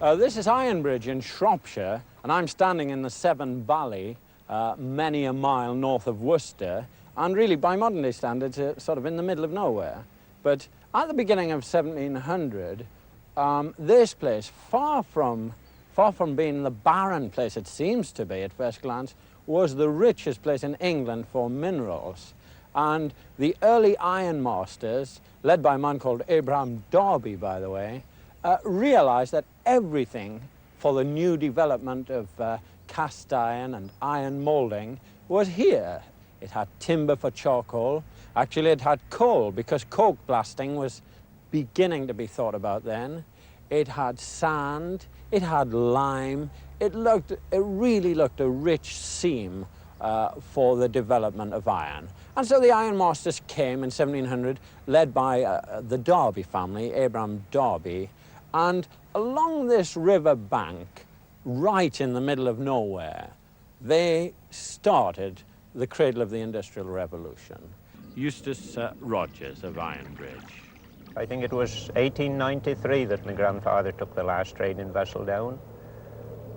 This is Ironbridge in Shropshire, and I'm standing in the Severn Valley, many a mile north of Worcester, and really, by modern-day standards, sort of in the middle of nowhere. But at the beginning of 1700, this place, far from being the barren place it seems to be at first glance, was the richest place in England for minerals. And the early ironmasters, led by a man called Abraham Darby, by the way, realized that everything for the new development of cast iron and iron molding was here. It had timber for charcoal. Actually, it had coal, because coke blasting was beginning to be thought about then. It had sand, it had lime. It really looked a rich seam for the development of iron. And so the ironmasters came in 1700, led by the Darby family, Abraham Darby, and along this river bank, right in the middle of nowhere, they started the cradle of the Industrial Revolution. Eustace Rogers of Ironbridge. I think it was 1893 that my grandfather took the last trading vessel down.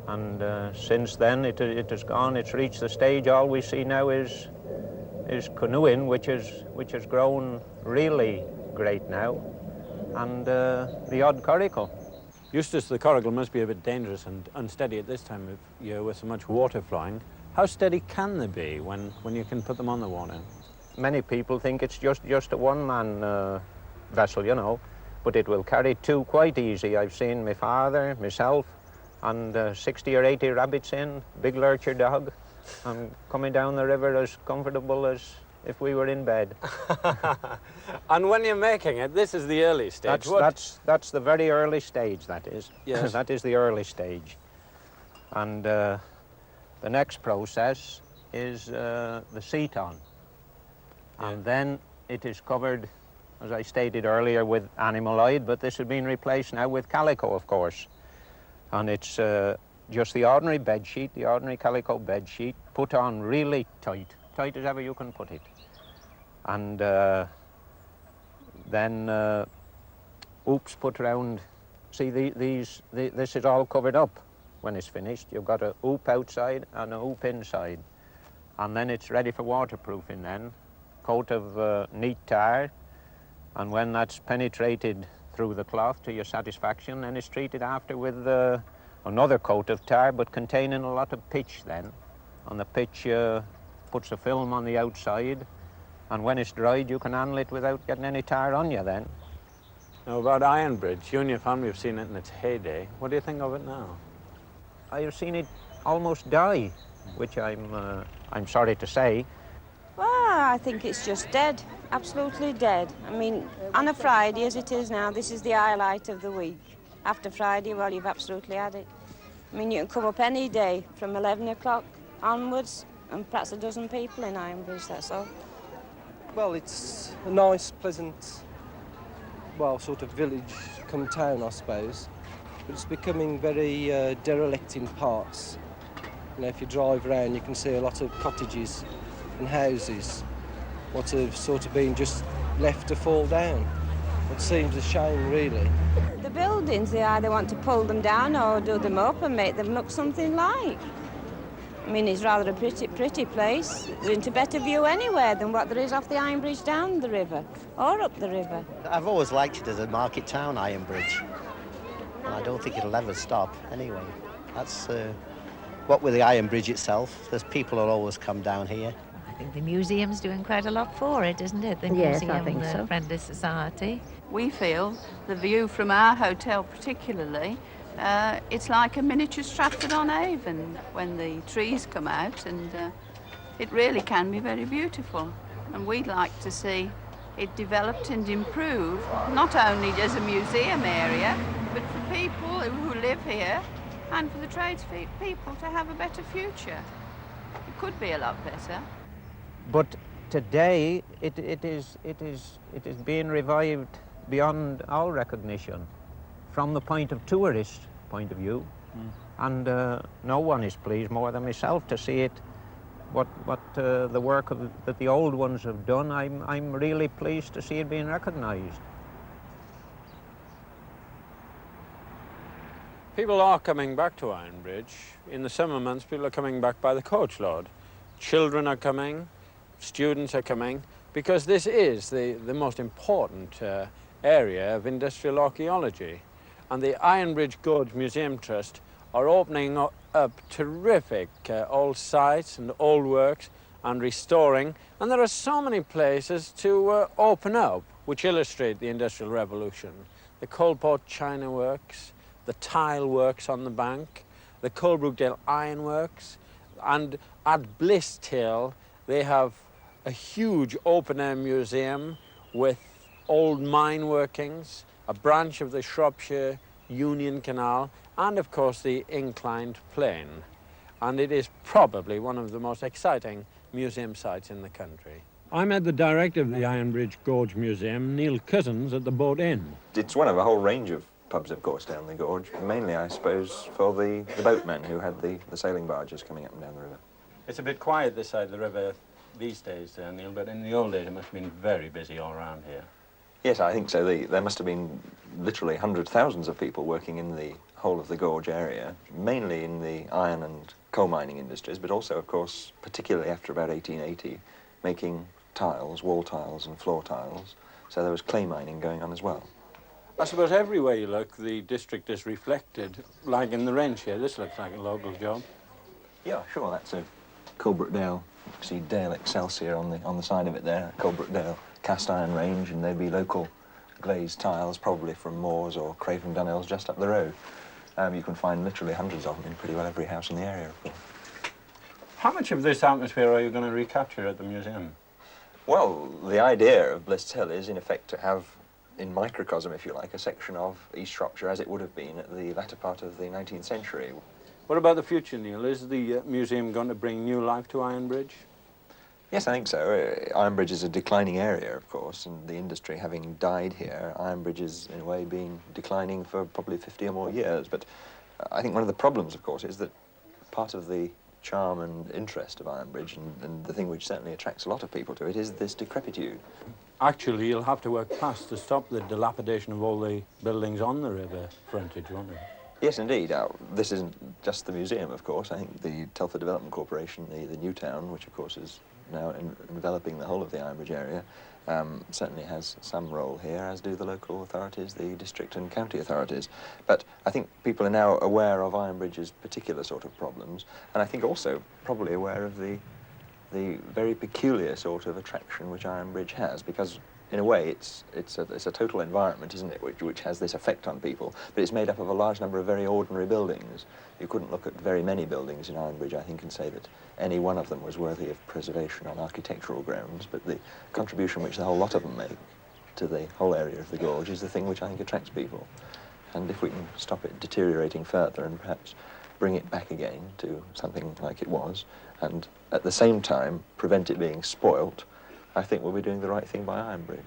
And since then it has gone, it's reached the stage all we see now is canoeing, which has grown really great now, and the odd coracle. Eustace, the coracle must be a bit dangerous and unsteady at this time of year with so much water flowing. How steady can they be when you can put them on the water? Many people think it's just a one-man vessel, you know, but it will carry two quite easy. I've seen my father, myself, and 60 or 80 rabbits in, big lurcher dog, and coming down the river as comfortable as if we were in bed. And when you're making it, this is the early stage. That's the very early stage, that is. Yes. That is the early stage. And the next process is the seton. Yeah. And then it is covered, as I stated earlier, with animal hide, but this has been replaced now with calico, of course. And it's just the ordinary bed sheet, the ordinary calico bed sheet, put on really tight as ever you can put it. And then hoops put around. See, this is all covered up when it's finished. You've got a hoop outside and a hoop inside. And then it's ready for waterproofing then. Coat of neat tar, and when that's penetrated through the cloth to your satisfaction, then it's treated after with another coat of tar, but containing a lot of pitch then. And the pitch puts a film on the outside, and when it's dried, you can handle it without getting any tar on you then. Now, about Ironbridge, you and your family have seen it in its heyday. What do you think of it now? I have seen it almost die, which I'm sorry to say. Well, I think it's just dead, absolutely dead. I mean, on a Friday, as it is now, this is the highlight of the week. After Friday, well, you've absolutely had it. I mean, you can come up any day from 11 o'clock onwards, and perhaps a dozen people in Ironbridge, that's all. Well, it's a nice, pleasant, well, sort of village come town, I suppose. But it's becoming very derelict in parts. You know, if you drive around, you can see a lot of cottages and houses, what have sort of been just left to fall down. It seems a shame, really. The buildings, they either want to pull them down or do them up and make them look something like. I mean, it's rather a pretty place. There isn't a better view anywhere than what there is off the Ironbridge down the river or up the river. I've always liked it as a market town, Ironbridge, and I don't think it'll ever stop anyway. That's what with the Ironbridge itself, there's people who'll always come down here. I think the museum's doing quite a lot for it, isn't it? The Yes, museum, I think the so. Friendly Society. We feel the view from our hotel particularly, it's like a miniature Stratford-on-Avon when the trees come out, and it really can be very beautiful. And we'd like to see it developed and improved, not only as a museum area, but for people who live here and for the tradespeople to have a better future. It could be a lot better. But today, it is being revived beyond all recognition from the tourist point of view. And no one is pleased more than myself to see it, what the work that the old ones have done. I'm really pleased to see it being recognized. People are coming back to Ironbridge. In the summer months, people are coming back by the coach load. Children are coming, students are coming, because this is the most important area of industrial archaeology. And the Ironbridge Gorge Museum Trust are opening up terrific old sites and old works and restoring. And there are so many places to open up which illustrate the Industrial Revolution. The Coalport China Works, the tile works on the bank, the Coalbrookdale Iron Works, and at Bliss-Till they have a huge open-air museum with old mine workings, a branch of the Shropshire Union Canal, and of course the inclined plane. And it is probably one of the most exciting museum sites in the country. I met the director of the Ironbridge Gorge Museum, Neil Cousins, at the Boat Inn. It's one of a whole range of pubs, of course, down the gorge, mainly, I suppose, for the boatmen who had the sailing barges coming up and down the river. It's a bit quiet this side of the river these days, Neil, but in the old days it must have been very busy all around here. Yes, I think so. There must have been literally hundreds, thousands of people working in the whole of the gorge area, mainly in the iron and coal mining industries, but also, of course, particularly after about 1880, making tiles, wall tiles and floor tiles. So there was clay mining going on as well. I suppose everywhere you look, the district is reflected, like in the Wrench here. This looks like a local job. Yeah, sure, that's a Coalbrookdale. You can see Dale Excelsior on the side of it there, Coalbrookdale cast iron range, and there'd be local glazed tiles, probably from Moores or Craven Dunells just up the road. You can find literally hundreds of them in pretty well every house in the area, of course. How much of this atmosphere are you going to recapture at the museum? Well, the idea of Bliss-Till is, in effect, to have, in microcosm, if you like, a section of East Shropshire as it would have been at the latter part of the 19th century. What about the future, Neil? Is the museum going to bring new life to Ironbridge? Yes, I think so. Ironbridge is a declining area, of course, and the industry having died here, Ironbridge has, in a way, been declining for probably 50 or more years. But I think one of the problems, of course, is that part of the charm and interest of Ironbridge, and the thing which certainly attracts a lot of people to it, is this decrepitude. Actually, you'll have to work fast to stop the dilapidation of all the buildings on the river frontage, won't you? Yes, indeed. This isn't just the museum, of course. I think the Telford Development Corporation, the new town, which, of course, is now enveloping the whole of the Ironbridge area, certainly has some role here, as do the local authorities, the district and county authorities. But I think people are now aware of Ironbridge's particular sort of problems, and I think also probably aware of the very peculiar sort of attraction which Ironbridge has, because in a way it's a total environment, isn't it, which has this effect on people, but it's made up of a large number of very ordinary buildings. You couldn't look at very many buildings in Ironbridge, I think, and say that any one of them was worthy of preservation on architectural grounds, but the contribution which the whole lot of them make to the whole area of the gorge is the thing which I think attracts people. And if we can stop it deteriorating further and perhaps bring it back again to something like it was, and at the same time prevent it being spoilt, I think we'll be doing the right thing by Ironbridge.